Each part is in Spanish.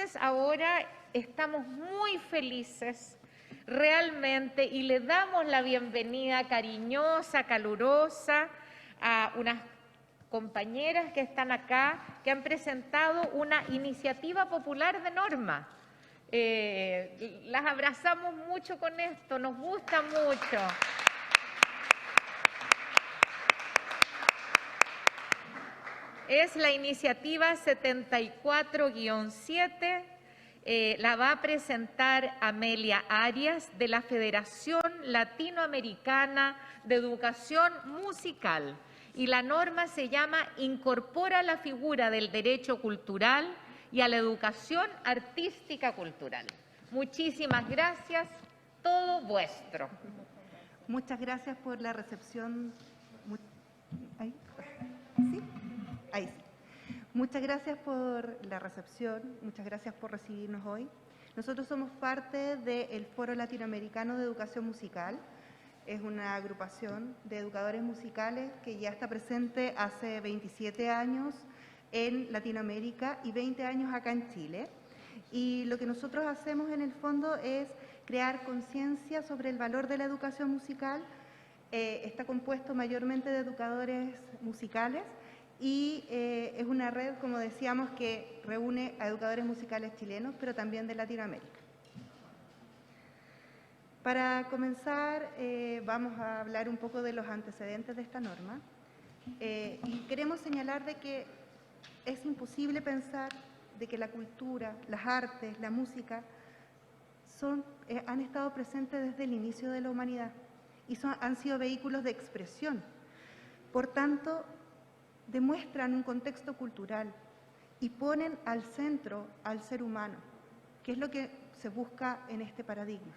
Entonces ahora estamos muy felices realmente y le damos la bienvenida cariñosa, calurosa a unas compañeras que están acá, que han presentado una iniciativa popular de norma. Las abrazamos mucho con esto, nos gusta mucho. Es la iniciativa 74-7, la va a presentar Amelia Arias de la Federación Latinoamericana de Educación Musical. Y la norma se llama Incorpora la figura del derecho cultural y a la educación artística cultural. Muchísimas gracias, todo vuestro. Muchas gracias por la recepción. ¿Ahí? ¿Sí? Ahí sí. Muchas gracias por la recepción, muchas gracias por recibirnos hoy. Nosotros somos parte del Foro Latinoamericano de Educación Musical. Es una agrupación de educadores musicales que ya está presente hace 27 años en Latinoamérica y 20 años acá en Chile. Y lo que nosotros hacemos en el fondo es crear conciencia sobre el valor de la educación musical. Está compuesto mayormente de educadores musicales y es una red, como decíamos, que reúne a educadores musicales chilenos, pero también de Latinoamérica. Para comenzar, vamos a hablar un poco de los antecedentes de esta norma. Y queremos señalar de que es imposible pensar de que la cultura, las artes, la música han estado presentes desde el inicio de la humanidad y han sido vehículos de expresión. Por tanto, demuestran un contexto cultural y ponen al centro al ser humano, que es lo que se busca en este paradigma.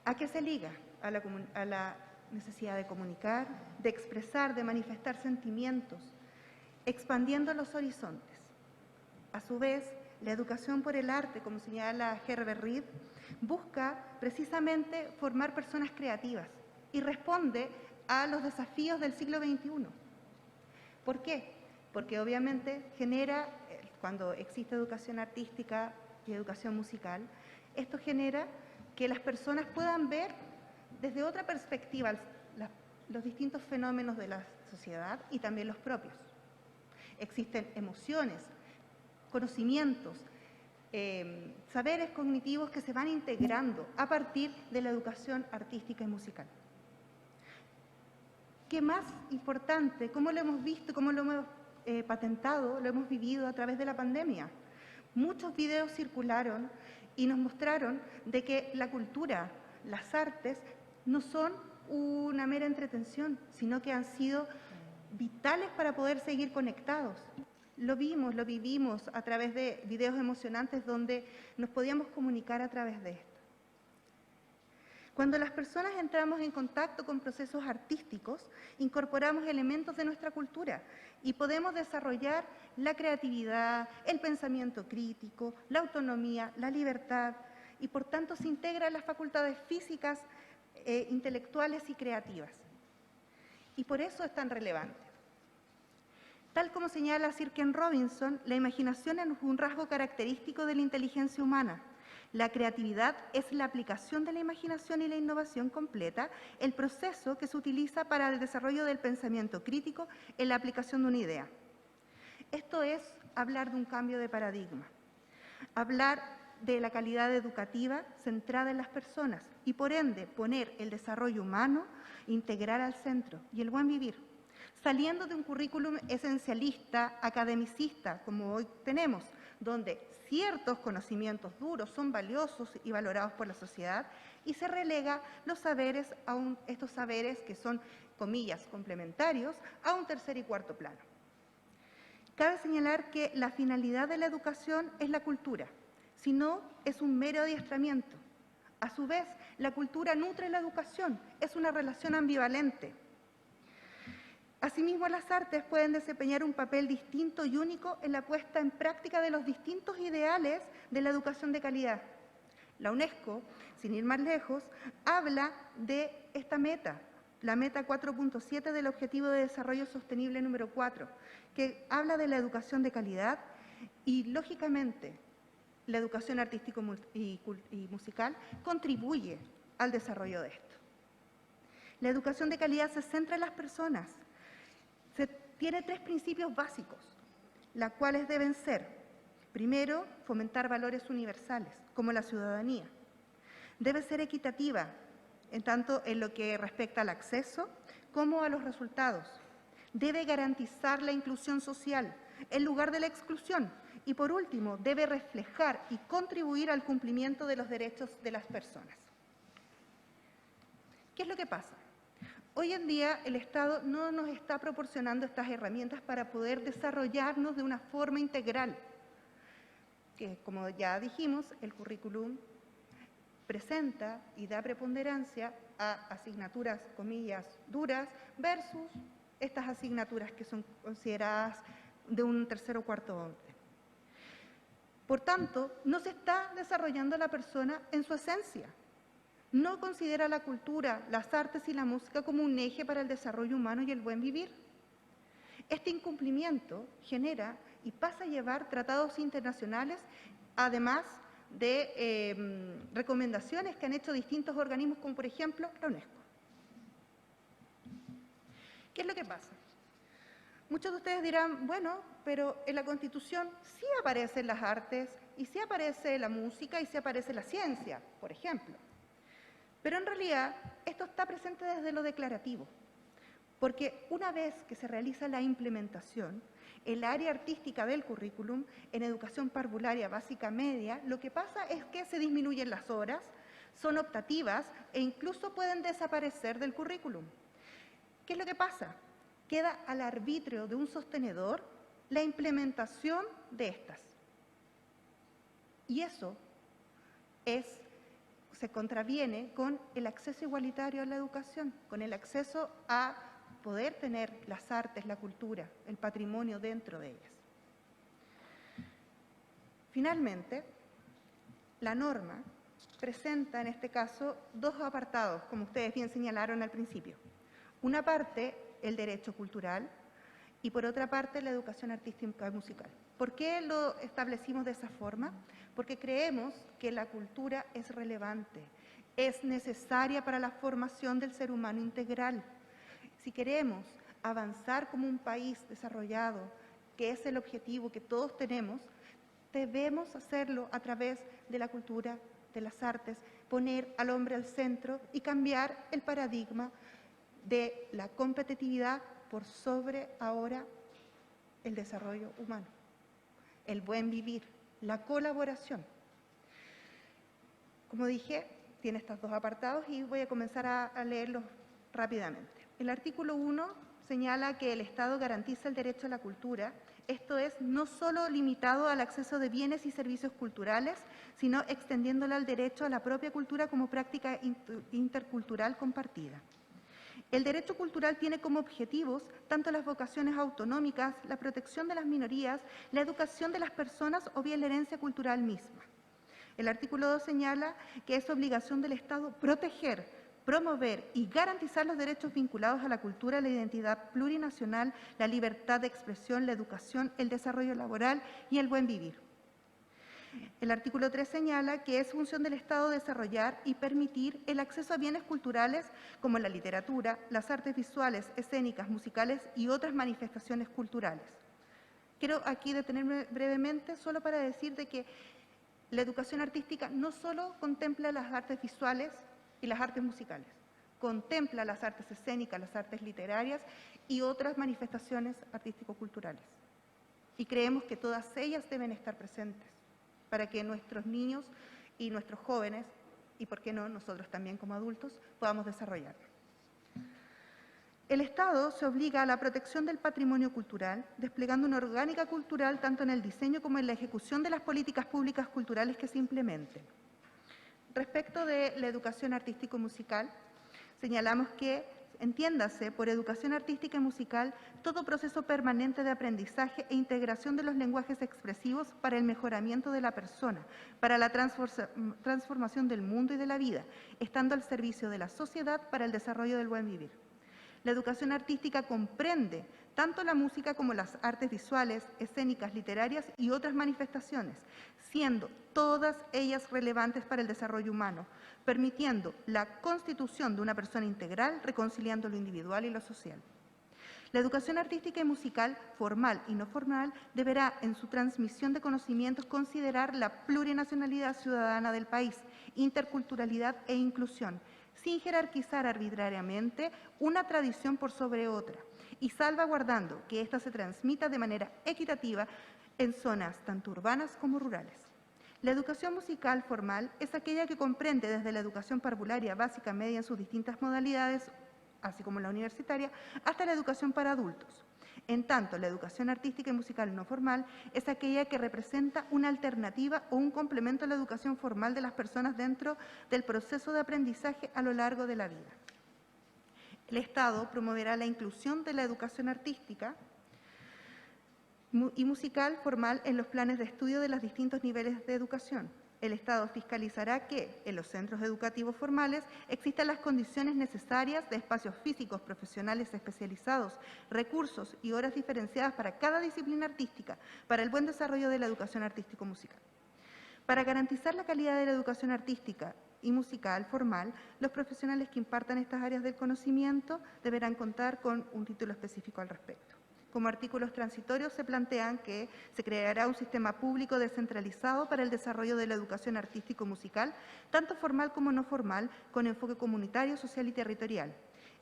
¿A qué se liga? A la necesidad de comunicar, de expresar, de manifestar sentimientos, expandiendo los horizontes. A su vez, la educación por el arte, como señala Herbert Reed, busca precisamente formar personas creativas y responde a los desafíos del siglo XXI. ¿Por qué? Porque obviamente genera, cuando existe educación artística y educación musical, esto genera que las personas puedan ver desde otra perspectiva los distintos fenómenos de la sociedad y también los propios. Existen emociones, conocimientos, saberes cognitivos que se van integrando a partir de la educación artística y musical. ¿Qué más importante? ¿Cómo lo hemos visto? ¿Cómo lo hemos patentado? Lo hemos vivido a través de la pandemia. Muchos videos circularon y nos mostraron de que la cultura, las artes, no son una mera entretención, sino que han sido vitales para poder seguir conectados. Lo vimos, lo vivimos a través de videos emocionantes donde nos podíamos comunicar a través de esto. Cuando las personas entramos en contacto con procesos artísticos, incorporamos elementos de nuestra cultura y podemos desarrollar la creatividad, el pensamiento crítico, la autonomía, la libertad, y por tanto se integran las facultades físicas, intelectuales y creativas. Y por eso es tan relevante. Tal como señala Sir Ken Robinson, la imaginación es un rasgo característico de la inteligencia humana. La creatividad es la aplicación de la imaginación y la innovación completa, el proceso que se utiliza para el desarrollo del pensamiento crítico en la aplicación de una idea. Esto es hablar de un cambio de paradigma, hablar de la calidad educativa centrada en las personas y, por ende, poner el desarrollo humano integral al centro y el buen vivir, saliendo de un currículum esencialista, academicista, como hoy tenemos, donde ciertos conocimientos duros son valiosos y valorados por la sociedad y se relega los saberes, estos saberes que son, comillas, complementarios, a un tercer y cuarto plano. Cabe señalar que la finalidad de la educación es la cultura, si no es un mero adiestramiento. A su vez, la cultura nutre la educación, es una relación ambivalente. Asimismo, las artes pueden desempeñar un papel distinto y único en la puesta en práctica de los distintos ideales de la educación de calidad. La UNESCO, sin ir más lejos, habla de esta meta, la meta 4.7 del Objetivo de Desarrollo Sostenible número 4, que habla de la educación de calidad Y, lógicamente, la educación artística y musical contribuye al desarrollo de esto. La educación de calidad se centra en las personas. Tiene 3 principios básicos, los cuales deben ser: primero, fomentar valores universales, como la ciudadanía. Debe ser equitativa, tanto en lo que respecta al acceso como a los resultados. Debe garantizar la inclusión social en lugar de la exclusión. Y, por último, debe reflejar y contribuir al cumplimiento de los derechos de las personas. ¿Qué es lo que pasa? Hoy en día el Estado no nos está proporcionando estas herramientas para poder desarrollarnos de una forma integral, que, como ya dijimos, el currículum presenta y da preponderancia a asignaturas, comillas, duras, versus estas asignaturas que son consideradas de un tercer o cuarto orden. Por tanto, no se está desarrollando la persona en su esencia. No considera la cultura, las artes y la música como un eje para el desarrollo humano y el buen vivir. Este incumplimiento genera y pasa a llevar tratados internacionales, además de recomendaciones que han hecho distintos organismos, como por ejemplo la UNESCO. ¿Qué es lo que pasa? Muchos de ustedes dirán, bueno, pero en la Constitución sí aparecen las artes, y sí aparece la música, y sí aparece la ciencia, por ejemplo. Pero en realidad esto está presente desde lo declarativo, porque una vez que se realiza la implementación, el área artística del currículum, en educación parvularia básica media, lo que pasa es que se disminuyen las horas, son optativas e incluso pueden desaparecer del currículum. ¿Qué es lo que pasa? Queda al arbitrio de un sostenedor la implementación de estas. Y eso se contraviene con el acceso igualitario a la educación, con el acceso a poder tener las artes, la cultura, el patrimonio dentro de ellas. Finalmente, la norma presenta en este caso 2 apartados, como ustedes bien señalaron al principio. Una parte, el derecho cultural, y por otra parte, la educación artística y musical. ¿Por qué lo establecimos de esa forma? Porque creemos que la cultura es relevante, es necesaria para la formación del ser humano integral. Si queremos avanzar como un país desarrollado, que es el objetivo que todos tenemos, debemos hacerlo a través de la cultura, de las artes, poner al hombre al centro y cambiar el paradigma de la competitividad por sobre ahora el desarrollo humano, el buen vivir, la colaboración. Como dije, tiene estos 2 apartados y voy a comenzar a leerlos rápidamente. El artículo 1 señala que el Estado garantiza el derecho a la cultura, esto es, no solo limitado al acceso de bienes y servicios culturales, sino extendiéndolo al derecho a la propia cultura como práctica intercultural compartida. El derecho cultural tiene como objetivos tanto las vocaciones autonómicas, la protección de las minorías, la educación de las personas o bien la herencia cultural misma. El artículo 2 señala que es obligación del Estado proteger, promover y garantizar los derechos vinculados a la cultura, la identidad plurinacional, la libertad de expresión, la educación, el desarrollo laboral y el buen vivir. El artículo 3 señala que es función del Estado desarrollar y permitir el acceso a bienes culturales como la literatura, las artes visuales, escénicas, musicales y otras manifestaciones culturales. Quiero aquí detenerme brevemente solo para decir de que la educación artística no solo contempla las artes visuales y las artes musicales, contempla las artes escénicas, las artes literarias y otras manifestaciones artístico-culturales. Y creemos que todas ellas deben estar presentes para que nuestros niños y nuestros jóvenes, y por qué no nosotros también como adultos, podamos desarrollar. El Estado se obliga a la protección del patrimonio cultural, desplegando una orgánica cultural tanto en el diseño como en la ejecución de las políticas públicas culturales que se implementen. Respecto de la educación artístico-musical, señalamos que entiéndase por educación artística y musical todo proceso permanente de aprendizaje e integración de los lenguajes expresivos para el mejoramiento de la persona, para la transformación del mundo y de la vida, estando al servicio de la sociedad para el desarrollo del buen vivir. La educación artística comprende tanto la música como las artes visuales, escénicas, literarias y otras manifestaciones, siendo todas ellas relevantes para el desarrollo humano, permitiendo la constitución de una persona integral, reconciliando lo individual y lo social. La educación artística y musical, formal y no formal, deberá, en su transmisión de conocimientos, considerar la plurinacionalidad ciudadana del país, interculturalidad e inclusión, sin jerarquizar arbitrariamente una tradición por sobre otra, y salvaguardando que ésta se transmita de manera equitativa en zonas tanto urbanas como rurales. La educación musical formal es aquella que comprende desde la educación parvularia, básica, media en sus distintas modalidades, así como la universitaria, hasta la educación para adultos. En tanto, la educación artística y musical no formal es aquella que representa una alternativa o un complemento a la educación formal de las personas dentro del proceso de aprendizaje a lo largo de la vida. El Estado promoverá la inclusión de la educación artística y musical formal en los planes de estudio de los distintos niveles de educación. El Estado fiscalizará que, en los centros educativos formales, existan las condiciones necesarias de espacios físicos, profesionales especializados, recursos y horas diferenciadas para cada disciplina artística, para el buen desarrollo de la educación artístico-musical. Para garantizar la calidad de la educación artística y musical formal, los profesionales que impartan estas áreas del conocimiento deberán contar con un título específico al respecto. Como artículos transitorios se plantean que se creará un sistema público descentralizado para el desarrollo de la educación artístico-musical, tanto formal como no formal, con enfoque comunitario, social y territorial.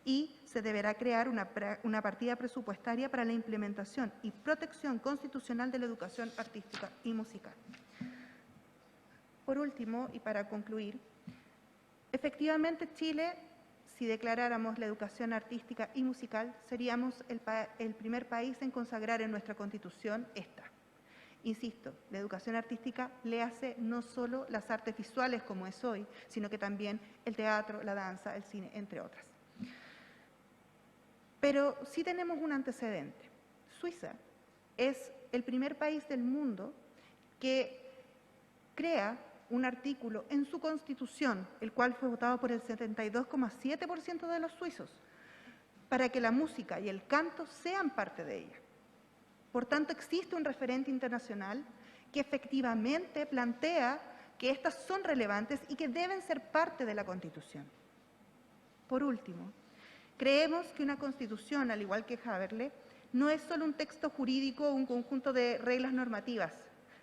Y se deberá crear una partida presupuestaria para la implementación y protección constitucional de la educación artística y musical. Por último, y para concluir, efectivamente Chile, si declaráramos la educación artística y musical, seríamos el primer país en consagrar en nuestra Constitución esta. Insisto, la educación artística le hace no solo las artes visuales como es hoy, sino que también el teatro, la danza, el cine, entre otras. Pero sí tenemos un antecedente. Suiza es el primer país del mundo que crea un artículo en su Constitución, el cual fue votado por el 72,7% de los suizos, para que la música y el canto sean parte de ella. Por tanto, existe un referente internacional que efectivamente plantea que estas son relevantes y que deben ser parte de la Constitución. Por último, creemos que una Constitución, al igual que Haberle, no es solo un texto jurídico o un conjunto de reglas normativas,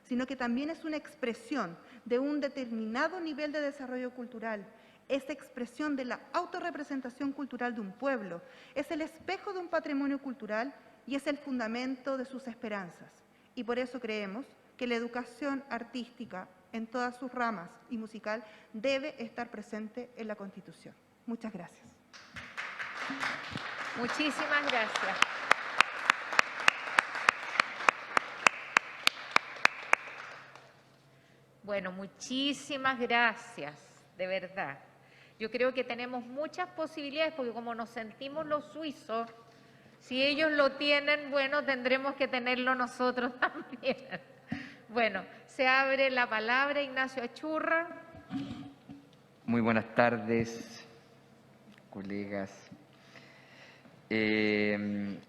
sino que también es una expresión de un determinado nivel de desarrollo cultural, es expresión de la autorrepresentación cultural de un pueblo, es el espejo de un patrimonio cultural y es el fundamento de sus esperanzas. Y por eso creemos que la educación artística en todas sus ramas y musical debe estar presente en la Constitución. Muchas gracias. Muchísimas gracias. Bueno, muchísimas gracias, de verdad. Yo creo que tenemos muchas posibilidades porque como nos sentimos los suizos, si ellos lo tienen, bueno, tendremos que tenerlo nosotros también. Bueno, se abre la palabra, Ignacio Achurra. Muy buenas tardes, colegas. Bueno,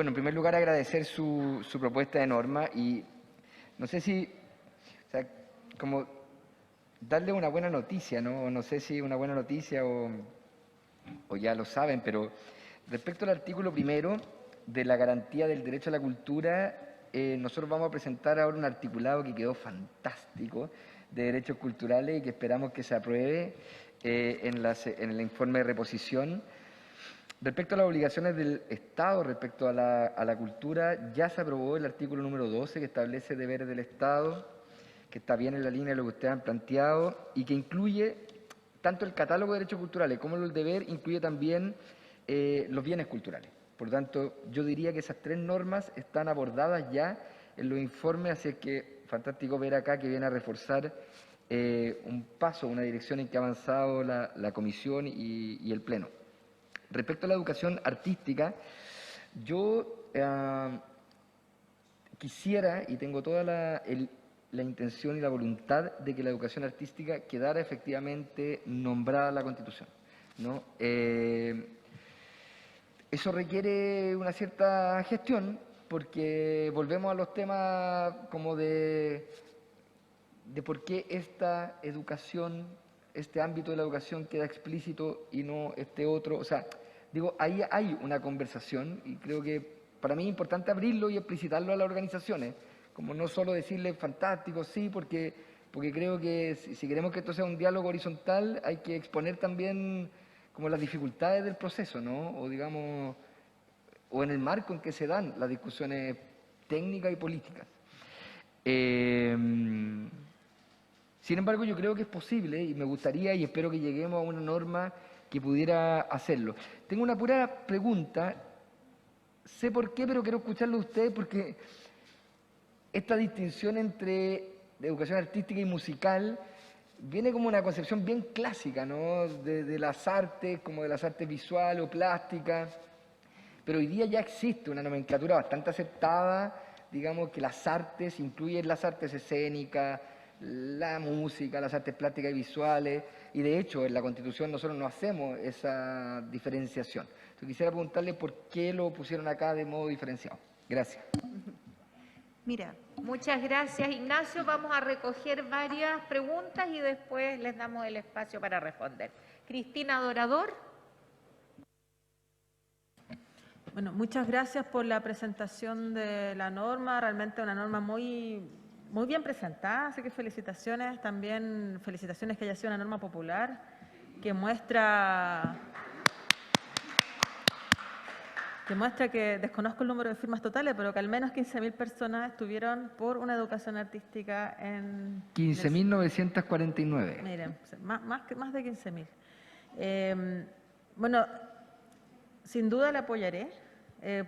en primer lugar agradecer su propuesta de norma y no sé si, o sea, como darle una buena noticia, ¿no? No sé si una buena noticia o ya lo saben, pero respecto al artículo primero de la garantía del derecho a la cultura, nosotros vamos a presentar ahora un articulado que quedó fantástico de derechos culturales y que esperamos que se apruebe en el informe de reposición. Respecto a las obligaciones del Estado respecto a la cultura, ya se aprobó el artículo número 12 que establece deberes del Estado, que está bien en la línea de lo que ustedes han planteado y que incluye tanto el catálogo de derechos culturales como el deber, incluye también los bienes culturales. Por lo tanto, yo diría que esas tres normas están abordadas ya en los informes, así es que fantástico ver acá que viene a reforzar un paso, una dirección en que ha avanzado la Comisión y el Pleno. Respecto a la educación artística, yo quisiera, y tengo toda la intención y la voluntad de que la educación artística quedara efectivamente nombrada en la Constitución, ¿no? eso requiere una cierta gestión, porque volvemos a los temas como de por qué esta educación, este ámbito de la educación queda explícito y no este otro. O sea, digo, ahí hay una conversación y creo que para mí es importante abrirlo y explicitarlo a las organizaciones, como no solo decirle fantástico, sí, porque creo que si queremos que esto sea un diálogo horizontal hay que exponer también como las dificultades del proceso, ¿no? O digamos, o en el marco en que se dan las discusiones técnicas y políticas. Sin embargo, yo creo que es posible y me gustaría y espero que lleguemos a una norma que pudiera hacerlo. Tengo una pura pregunta, sé por qué, pero quiero escucharlo de ustedes porque esta distinción entre educación artística y musical viene como una concepción bien clásica, ¿no? De las artes, como de las artes visuales o plásticas, pero hoy día ya existe una nomenclatura bastante aceptada, digamos que las artes incluyen las artes escénicas, la música, las artes plásticas y visuales, y de hecho en la Constitución nosotros no hacemos esa diferenciación. Entonces quisiera preguntarle por qué lo pusieron acá de modo diferenciado. Gracias. Mira, Muchas gracias, Ignacio. Vamos a recoger varias preguntas y después les damos el espacio para responder. Cristina Dorador. Bueno, muchas gracias por la presentación de la norma, realmente una norma muy bien presentada, así que felicitaciones, también felicitaciones que haya sido una norma popular, que muestra que desconozco el número de firmas totales, pero que al menos 15.000 personas estuvieron por una educación artística en... 15.949. Miren, más de 15.000. Bueno, sin duda le apoyaré.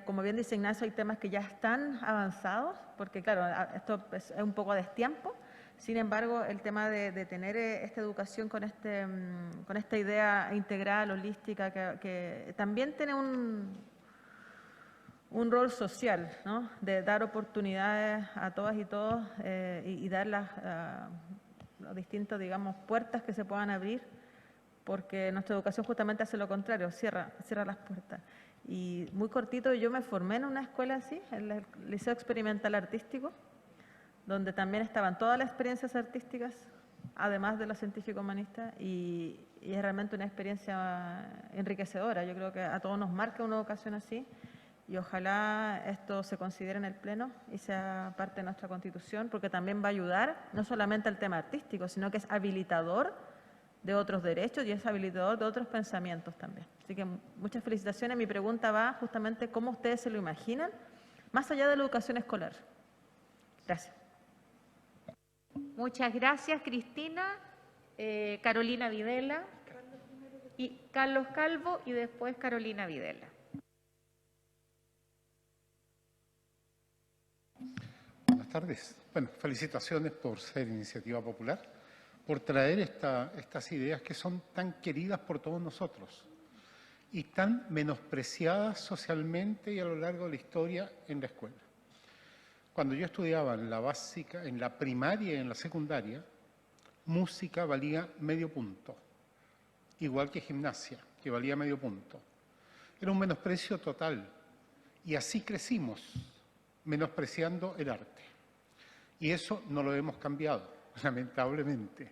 Como bien dice Ignacio, hay temas que ya están avanzados, porque claro, esto es un poco a destiempo. Sin embargo, el tema de tener esta educación con esta idea integral, holística, que también tiene un rol social, ¿no? De dar oportunidades a todas y todos y dar las distintas, digamos, puertas que se puedan abrir, porque nuestra educación justamente hace lo contrario, cierra las puertas. Y muy cortito, yo me formé en una escuela así, en el Liceo Experimental Artístico, donde también estaban todas las experiencias artísticas, además de la científico-humanista, y es realmente una experiencia enriquecedora. Yo creo que a todos nos marca una educación así, y ojalá esto se considere en el Pleno y sea parte de nuestra Constitución, porque también va a ayudar no solamente al tema artístico, sino que es habilitador de otros derechos y es habilitador de otros pensamientos también. Así que muchas felicitaciones. Mi pregunta va justamente cómo ustedes se lo imaginan, más allá de la educación escolar. Gracias. Muchas gracias, Cristina. Carolina Videla. Y Carlos Calvo y después Carolina Videla. Buenas tardes. Bueno, felicitaciones por ser iniciativa popular, por traer estas ideas que son tan queridas por todos nosotros y tan menospreciadas socialmente y a lo largo de la historia en la escuela. Cuando yo estudiaba en la básica, en la primaria y en la secundaria, música valía medio punto, igual que gimnasia, que valía medio punto. Era un menosprecio total y así crecimos, menospreciando el arte. Y eso no lo hemos cambiado, lamentablemente.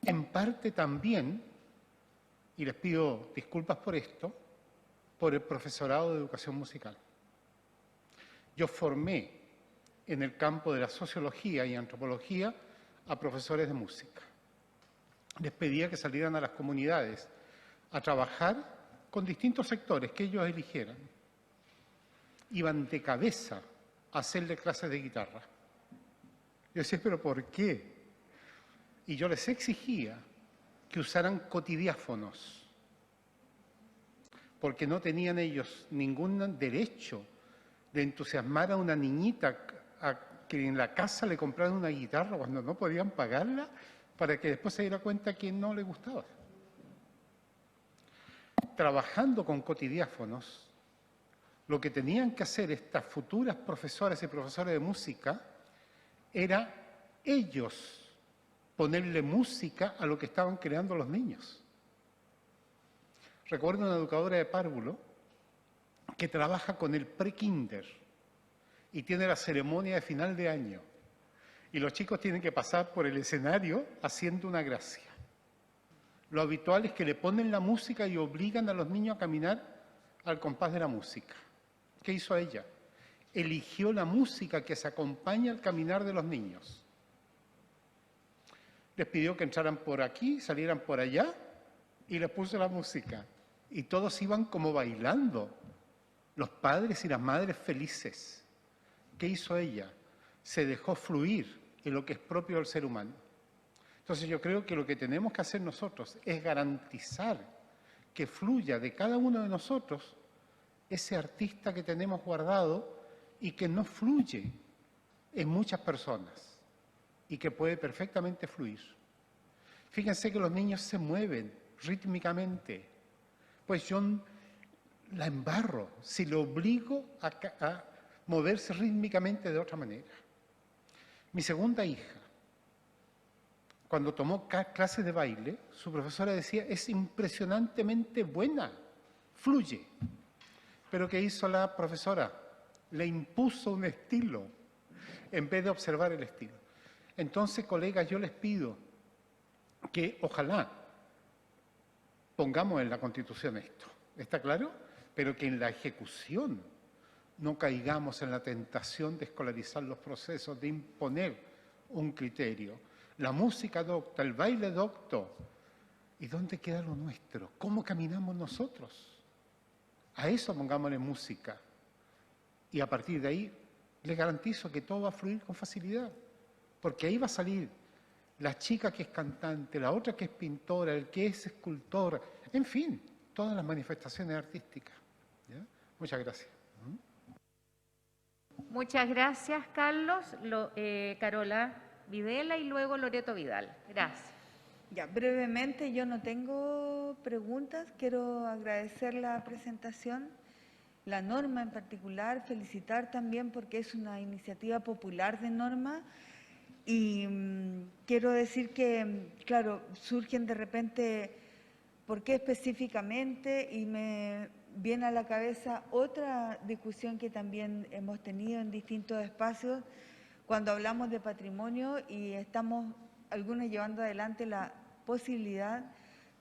En parte también, y les pido disculpas por esto, por el profesorado de educación musical. Yo formé en el campo de la sociología y antropología a profesores de música. Les pedía que salieran a las comunidades a trabajar con distintos sectores que ellos eligieran. Iban de cabeza a hacerle clases de guitarra. Yo decía, ¿pero por qué? Y yo les exigía que usaran cotidiáfonos, porque no tenían ellos ningún derecho de entusiasmar a una niñita a que en la casa le compraran una guitarra cuando no podían pagarla, para que después se diera cuenta que no le gustaba. Trabajando con cotidiáfonos, lo que tenían que hacer estas futuras profesoras y profesores de música era ellos ponerle música a lo que estaban creando los niños. Recuerdo una educadora de párvulo que trabaja con el pre-kinder y tiene la ceremonia de final de año. Y los chicos tienen que pasar por el escenario haciendo una gracia. Lo habitual es que le ponen la música y obligan a los niños a caminar al compás de la música. ¿Qué hizo ella? Eligió la música que se acompaña al caminar de los niños. Les pidió que entraran por aquí, salieran por allá y les puso la música. Y todos iban como bailando, los padres y las madres felices. ¿Qué hizo ella? Se dejó fluir en lo que es propio del ser humano. Entonces yo creo que lo que tenemos que hacer nosotros es garantizar que fluya de cada uno de nosotros ese artista que tenemos guardado y que no fluye en muchas personas y que puede perfectamente fluir. Fíjense que los niños se mueven rítmicamente. Pues yo la embarro si lo obligo a moverse rítmicamente de otra manera. Mi segunda hija, cuando tomó clases de baile, su profesora decía, es impresionantemente buena, fluye. Pero ¿qué hizo la profesora? Le impuso un estilo en vez de observar el estilo. Entonces, colegas, yo les pido que ojalá pongamos en la Constitución esto, ¿está claro? Pero que en la ejecución no caigamos en la tentación de escolarizar los procesos, de imponer un criterio. La música docta, el baile docto. ¿Y dónde queda lo nuestro? ¿Cómo caminamos nosotros? A eso pongámosle música. Y a partir de ahí, les garantizo que todo va a fluir con facilidad. Porque ahí va a salir la chica que es cantante, la otra que es pintora, el que es escultor, en fin, todas las manifestaciones artísticas. ¿Ya? Muchas gracias. Muchas gracias, Carlos. Carola Videla y luego Loreto Vidal. Gracias. Ya, brevemente, yo no tengo preguntas. Quiero agradecer la presentación, la norma en particular, felicitar también porque es una iniciativa popular de norma. Y quiero decir que, claro, surgen de repente, ¿por qué específicamente? Y me viene a la cabeza otra discusión que también hemos tenido en distintos espacios cuando hablamos de patrimonio y estamos algunos llevando adelante la posibilidad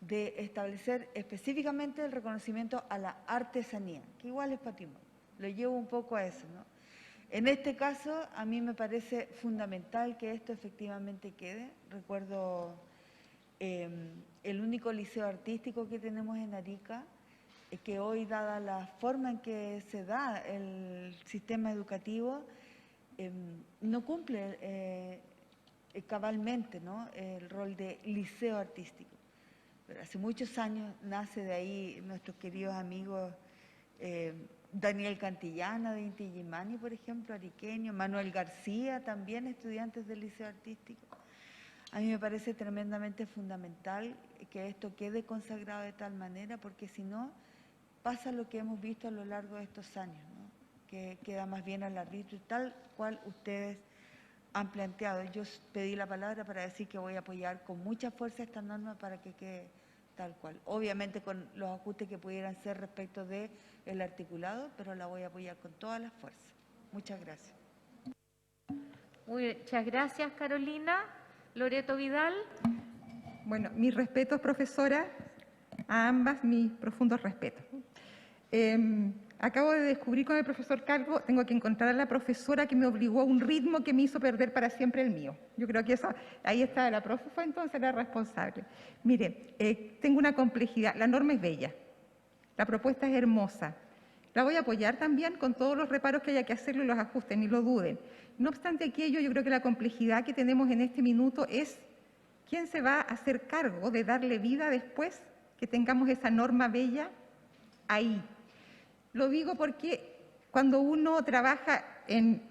de establecer específicamente el reconocimiento a la artesanía, que igual es patrimonio. Lo llevo un poco a eso, ¿no? En este caso, a mí me parece fundamental que esto efectivamente quede. Recuerdo el único liceo artístico que tenemos en Arica, que hoy, dada la forma en que se da el sistema educativo, no cumple cabalmente, ¿no?, el rol de liceo artístico. Pero hace muchos años nace de ahí nuestros queridos amigos Daniel Cantillana de Inti Illimani, por ejemplo, ariqueño, Manuel García, también estudiantes del liceo artístico. A mí me parece tremendamente fundamental que esto quede consagrado de tal manera, porque si no, pasa lo que hemos visto a lo largo de estos años, ¿no?, que queda más bien al arbitrio, tal cual ustedes han planteado. Yo pedí la palabra para decir que voy a apoyar con mucha fuerza esta norma para que quede tal cual. Obviamente con los ajustes que pudieran ser respecto del articulado, pero la voy a apoyar con todas las fuerzas. Muchas gracias. Muchas gracias, Carolina. Loreto Vidal. Bueno, mis respetos, profesora, a ambas mis profundos respetos. Acabo de descubrir con el profesor Calvo, tengo que encontrar a la profesora que me obligó a un ritmo que me hizo perder para siempre el mío. Yo creo que eso, ahí está, la profe fue entonces la responsable. Mire, tengo una complejidad, la norma es bella, la propuesta es hermosa, la voy a apoyar también con todos los reparos que haya que hacerle y los ajustes, ni lo duden. No obstante aquello, yo creo que la complejidad que tenemos en este minuto es quién se va a hacer cargo de darle vida después que tengamos esa norma bella ahí. Lo digo porque cuando uno trabaja en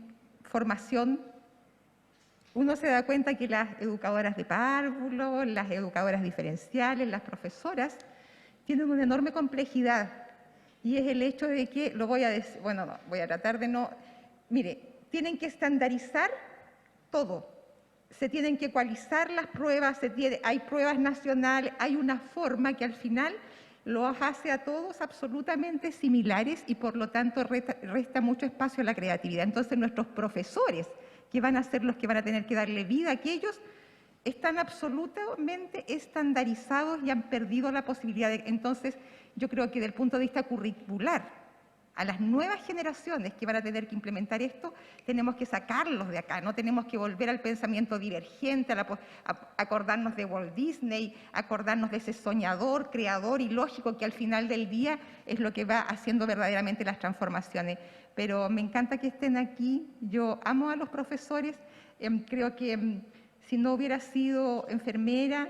formación, uno se da cuenta que las educadoras de párvulo, las educadoras diferenciales, las profesoras, tienen una enorme complejidad. Y es el hecho de que, lo voy a decir, bueno, no, voy a tratar de no... Mire, tienen que estandarizar todo. Se tienen que ecualizar las pruebas, hay pruebas nacionales, hay una forma que al final los hace a todos absolutamente similares y por lo tanto resta mucho espacio a la creatividad. Entonces nuestros profesores, que van a ser los que van a tener que darle vida a aquellos, están absolutamente estandarizados y han perdido la posibilidad de... Entonces, yo creo que desde el punto de vista curricular, a las nuevas generaciones que van a tener que implementar esto, tenemos que sacarlos de acá, no tenemos que volver al pensamiento divergente, a acordarnos de Walt Disney, acordarnos de ese soñador, creador y lógico que al final del día es lo que va haciendo verdaderamente las transformaciones. Pero me encanta que estén aquí, yo amo a los profesores, creo que si no hubiera sido enfermera,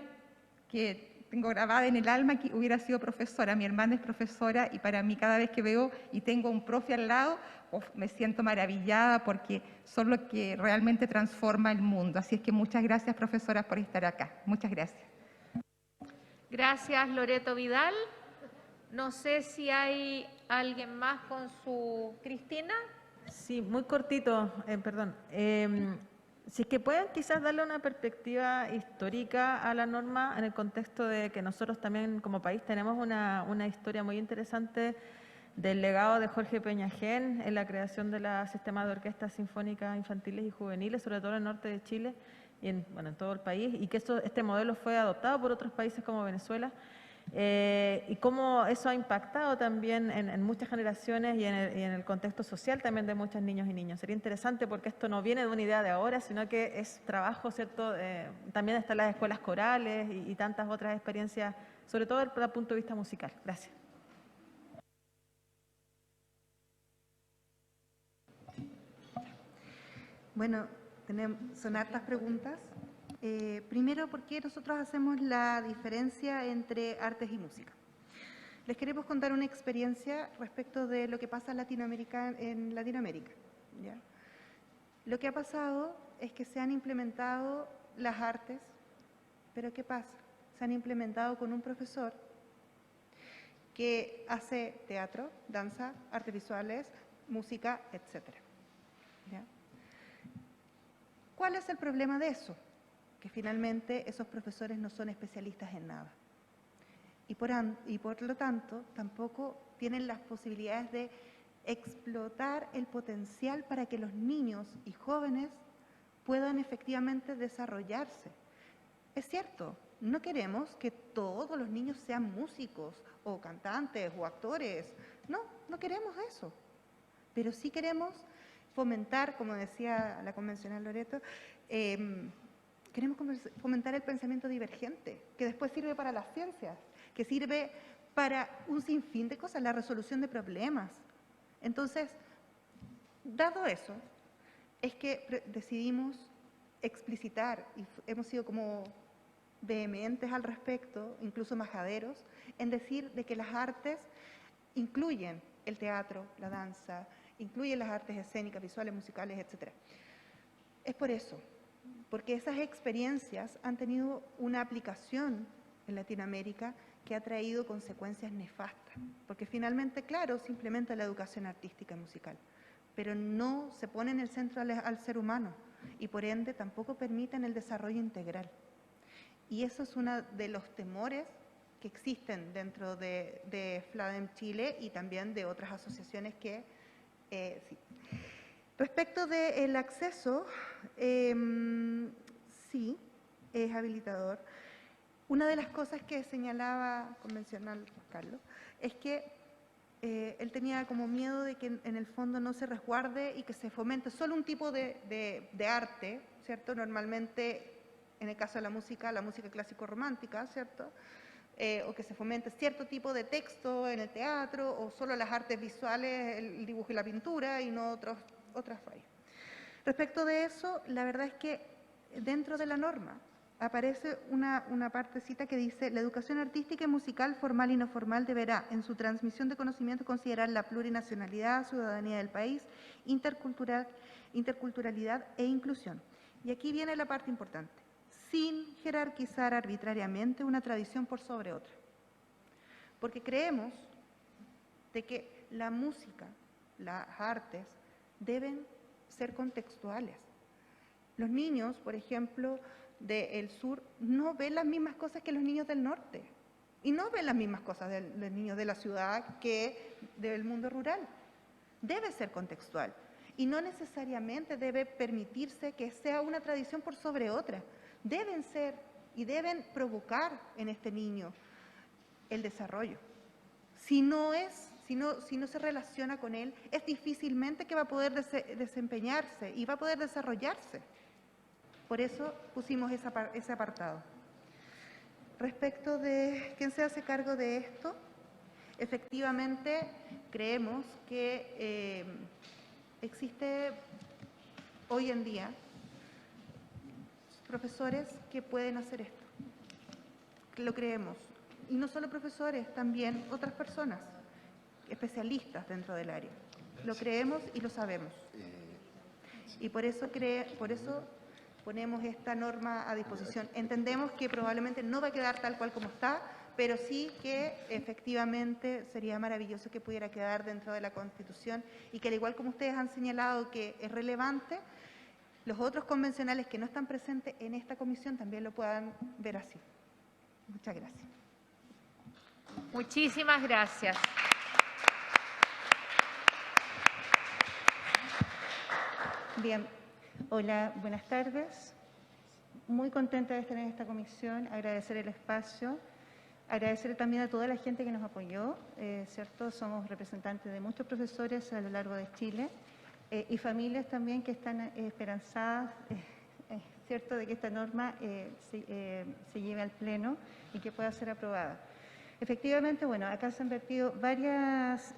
que tengo grabada en el alma que hubiera sido profesora. Mi hermana es profesora y para mí cada vez que veo y tengo un profe al lado, me siento maravillada porque son los que realmente transforma el mundo. Así es que muchas gracias, profesoras, por estar acá. Muchas gracias. Gracias, Loreto Vidal. No sé si hay alguien más con su... Cristina. Sí, muy cortito, perdón. Si es que pueden quizás darle una perspectiva histórica a la norma en el contexto de que nosotros también como país tenemos una historia muy interesante del legado de Jorge Peñagén en la creación del sistema de orquestas sinfónicas infantiles y juveniles, sobre todo en el norte de Chile y en todo el país, y que este modelo fue adoptado por otros países como Venezuela. Y cómo eso ha impactado también en muchas generaciones y en el contexto social también de muchos niños y niñas. Sería interesante porque esto no viene de una idea de ahora, sino que es trabajo, ¿cierto? También están las escuelas corales y tantas otras experiencias, sobre todo desde el punto de vista musical. Gracias. Bueno, son hartas preguntas. Primero, ¿por qué nosotros hacemos la diferencia entre artes y música? Les queremos contar una experiencia respecto de lo que pasa en Latinoamérica. ¿Ya? Lo que ha pasado es que se han implementado las artes, pero ¿qué pasa? Se han implementado con un profesor que hace teatro, danza, artes visuales, música, etc. ¿Ya? ¿Cuál es el problema de eso? Que finalmente esos profesores no son especialistas en nada. Y por lo tanto, tampoco tienen las posibilidades de explotar el potencial para que los niños y jóvenes puedan efectivamente desarrollarse. Es cierto, no queremos que todos los niños sean músicos o cantantes o actores. No, no queremos eso. Pero sí queremos fomentar, como decía la convencional Loreto, queremos fomentar el pensamiento divergente, que después sirve para las ciencias, que sirve para un sinfín de cosas, la resolución de problemas. Entonces, dado eso, es que decidimos explicitar, y hemos sido como vehementes al respecto, incluso majaderos, en decir de que las artes incluyen el teatro, la danza, incluyen las artes escénicas, visuales, musicales, etc. Es por eso, porque esas experiencias han tenido una aplicación en Latinoamérica que ha traído consecuencias nefastas, porque finalmente, claro, se implementa la educación artística y musical, pero no se pone en el centro al ser humano y por ende tampoco permiten el desarrollo integral. Y eso es uno de los temores que existen dentro de FLADEM Chile y también de otras asociaciones que sí. Respecto del acceso, sí, es habilitador. Una de las cosas que señalaba convencional Carlos es que él tenía como miedo de que en el fondo no se resguarde y que se fomente solo un tipo de arte, ¿cierto? Normalmente, en el caso de la música clásico-romántica, ¿cierto? O que se fomente cierto tipo de texto en el teatro o solo las artes visuales, el dibujo y la pintura y no otras fallas. Respecto de eso, la verdad es que dentro de la norma aparece una partecita que dice: la educación artística y musical formal y no formal deberá, en su transmisión de conocimiento, considerar la plurinacionalidad, ciudadanía del país, interculturalidad e inclusión. Y aquí viene la parte importante: sin jerarquizar arbitrariamente una tradición por sobre otra. Porque creemos de que la música, las artes, deben ser contextuales. Los niños, por ejemplo, del sur, no ven las mismas cosas que los niños del norte. y no ven las mismas cosas del niño de la ciudad que del mundo rural. Debe ser contextual y no necesariamente debe permitirse que sea una tradición por sobre otra. Deben ser y deben provocar en este niño el desarrollo. Si no se relaciona con él, es difícilmente que va a poder desempeñarse y va a poder desarrollarse. Por eso pusimos ese apartado. Respecto de quién se hace cargo de esto, efectivamente creemos que existe hoy en día profesores que pueden hacer esto. Lo creemos. Y no solo profesores, también otras personas, especialistas dentro del área. Lo creemos y lo sabemos. Y por eso ponemos esta norma a disposición. Entendemos que probablemente no va a quedar tal cual como está, pero sí que efectivamente sería maravilloso que pudiera quedar dentro de la Constitución y que al igual como ustedes han señalado que es relevante, los otros convencionales que no están presentes en esta comisión también lo puedan ver así. Muchas gracias. Muchísimas gracias. Bien, hola, buenas tardes. Muy contenta de estar en esta comisión, agradecer el espacio, agradecer también a toda la gente que nos apoyó, ¿cierto? Somos representantes de muchos profesores a lo largo de Chile y familias también que están esperanzadas, ¿cierto?, de que esta norma se lleve al Pleno y que pueda ser aprobada. Efectivamente, bueno, acá se han vertido varias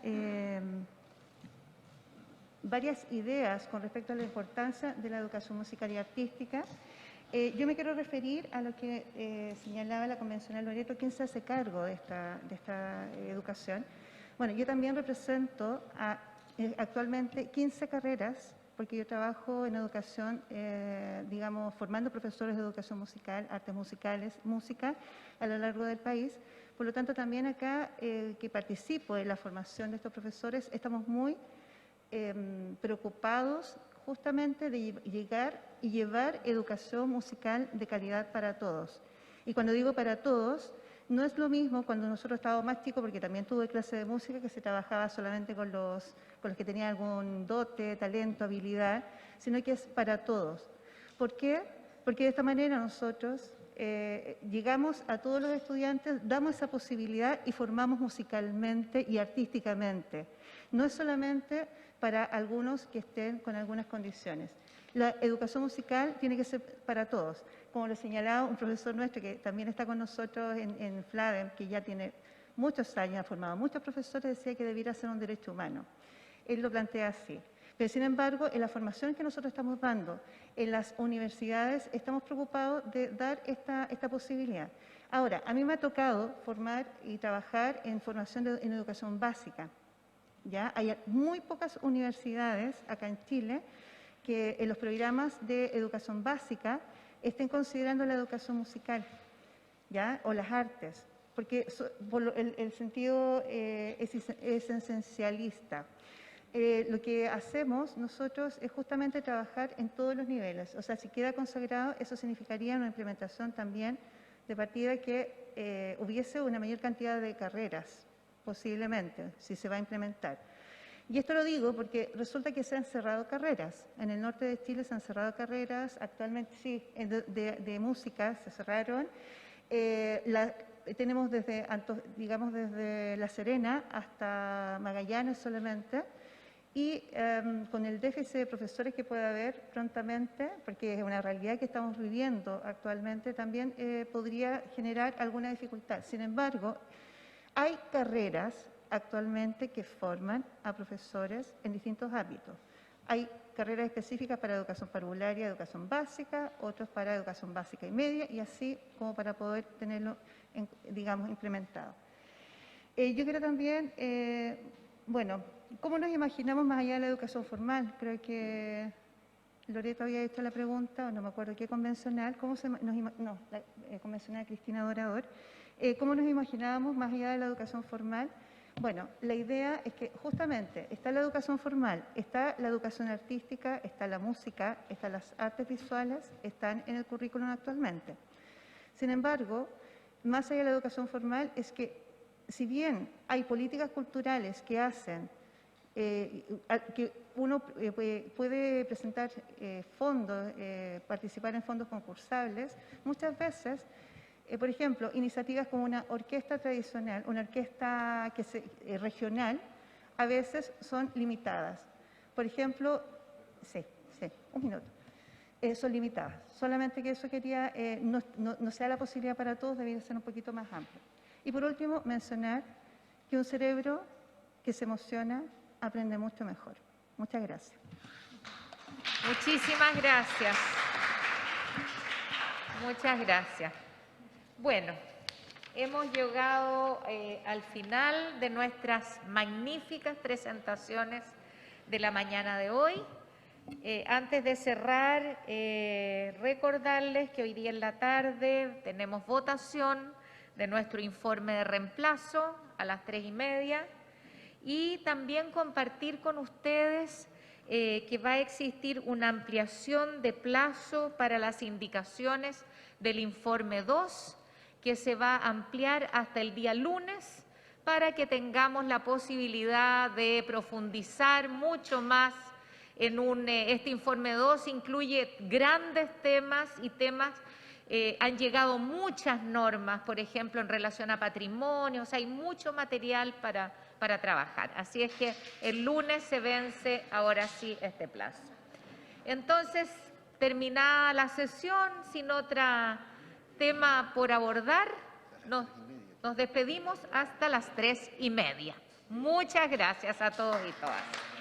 ideas con respecto a la importancia de la educación musical y artística. Yo me quiero referir a lo que señalaba la convencional Loreto, quién se hace cargo de esta educación. Bueno, yo también represento actualmente 15 carreras, porque yo trabajo en educación, digamos, formando profesores de educación musical, artes musicales, música, a lo largo del país. Por lo tanto, también acá, que participo en la formación de estos profesores, estamos muy preocupados justamente de llegar y llevar educación musical de calidad para todos. Y cuando digo para todos, no es lo mismo cuando nosotros estábamos más chicos, porque también tuve clase de música que se trabajaba solamente con los que tenían algún dote, talento, habilidad, sino que es para todos. ¿Por qué? Porque de esta manera nosotros llegamos a todos los estudiantes, damos esa posibilidad y formamos musicalmente y artísticamente. No es solamente para algunos que estén con algunas condiciones. La educación musical tiene que ser para todos. Como lo señalaba un profesor nuestro que también está con nosotros en FLADEM, que ya tiene muchos años, ha formado muchos profesores, decía que debiera ser un derecho humano. Él lo plantea así. Pero sin embargo, en la formación que nosotros estamos dando en las universidades, estamos preocupados de dar esta posibilidad. Ahora, a mí me ha tocado formar y trabajar en formación en educación básica. ¿Ya? Hay muy pocas universidades acá en Chile que en los programas de educación básica estén considerando la educación musical, ¿ya? O las artes, porque el sentido es esencialista. Lo que hacemos nosotros es justamente trabajar en todos los niveles. O sea, si queda consagrado, eso significaría una implementación también de partida que hubiese una mayor cantidad de carreras, posiblemente, si se va a implementar. Y esto lo digo porque resulta que se han cerrado carreras. En el norte de Chile se han cerrado carreras, actualmente sí, de música se cerraron. Tenemos desde La Serena hasta Magallanes solamente. Y con el déficit de profesores que puede haber prontamente, porque es una realidad que estamos viviendo actualmente, también podría generar alguna dificultad. Sin embargo, hay carreras actualmente que forman a profesores en distintos ámbitos. Hay carreras específicas para educación parvularia, educación básica, otros para educación básica y media, y así como para poder tenerlo, digamos, implementado. Yo quiero también, bueno, ¿cómo nos imaginamos más allá de la educación formal? Creo que Loreto había hecho la pregunta, o no me acuerdo qué convencional, la convencional Cristina Dorador. ¿Cómo nos imaginábamos más allá de la educación formal? Bueno, la idea es que justamente está la educación formal, está la educación artística, está la música, están las artes visuales, están en el currículum actualmente. Sin embargo, más allá de la educación formal, es que si bien hay políticas culturales que hacen que uno puede presentar fondos, participar en fondos concursables, muchas veces, por ejemplo, iniciativas como una orquesta tradicional, una orquesta regional, a veces son limitadas. Por ejemplo, un minuto. Son limitadas. Solamente que eso quería, no sea la posibilidad para todos, debería ser un poquito más amplio. Y por último, mencionar que un cerebro que se emociona aprende mucho mejor. Muchas gracias. Muchísimas gracias. Muchas gracias. Bueno, hemos llegado al final de nuestras magníficas presentaciones de la mañana de hoy. Antes de cerrar, recordarles que hoy día en la tarde tenemos votación de nuestro informe de reemplazo a las 3:30 y también compartir con ustedes que va a existir una ampliación de plazo para las indicaciones del informe 2, que se va a ampliar hasta el día lunes para que tengamos la posibilidad de profundizar mucho más en este informe 2. Incluye grandes temas y han llegado muchas normas, por ejemplo, en relación a patrimonio, o sea, hay mucho material para trabajar. Así es que el lunes se vence ahora sí este plazo. Entonces, terminada la sesión, sin otro tema por abordar, nos despedimos hasta las 3:30. Muchas gracias a todos y todas.